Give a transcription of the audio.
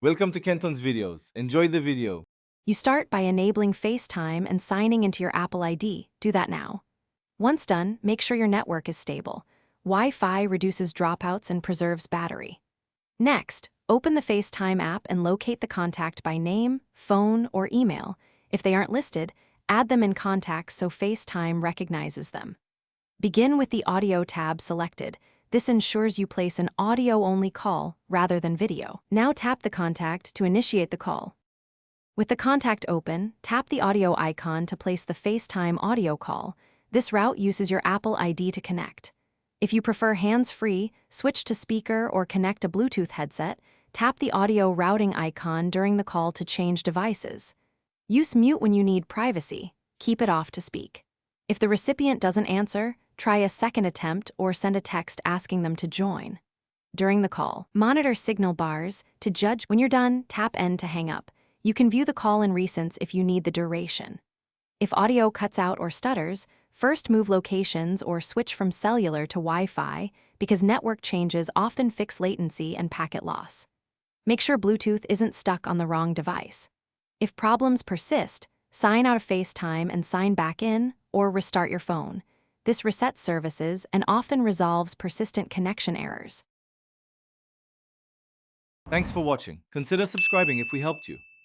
Welcome to Kenton's videos. Enjoy the video. You start by enabling FaceTime and signing into your Apple ID. Do that now. Once done, make sure your network is stable. Wi-Fi reduces dropouts and preserves battery. Next, open the FaceTime app and locate the contact by name, phone, or email. If they aren't listed, add them in contacts so FaceTime recognizes them. Begin with the Audio tab selected. This ensures you place an audio-only call rather than video. Now tap the contact to initiate the call. With the contact open, tap the audio icon to place the FaceTime audio call. This route uses your Apple ID to connect. If you prefer hands-free, switch to speaker or connect a Bluetooth headset, tap the audio routing icon during the call to change devices. Use mute when you need privacy. Keep it off to speak. If the recipient doesn't answer, try a second attempt or send a text asking them to join. During the call, monitor signal bars. To judge when you're done, tap End to hang up. You can view the call in recents if you need the duration. If audio cuts out or stutters, first move locations or switch from cellular to Wi-Fi because network changes often fix latency and packet loss. Make sure Bluetooth isn't stuck on the wrong device. If problems persist, sign out of FaceTime and sign back in or restart your phone. This resets services and often resolves persistent connection errors. Thanks for watching. Consider subscribing if we helped you.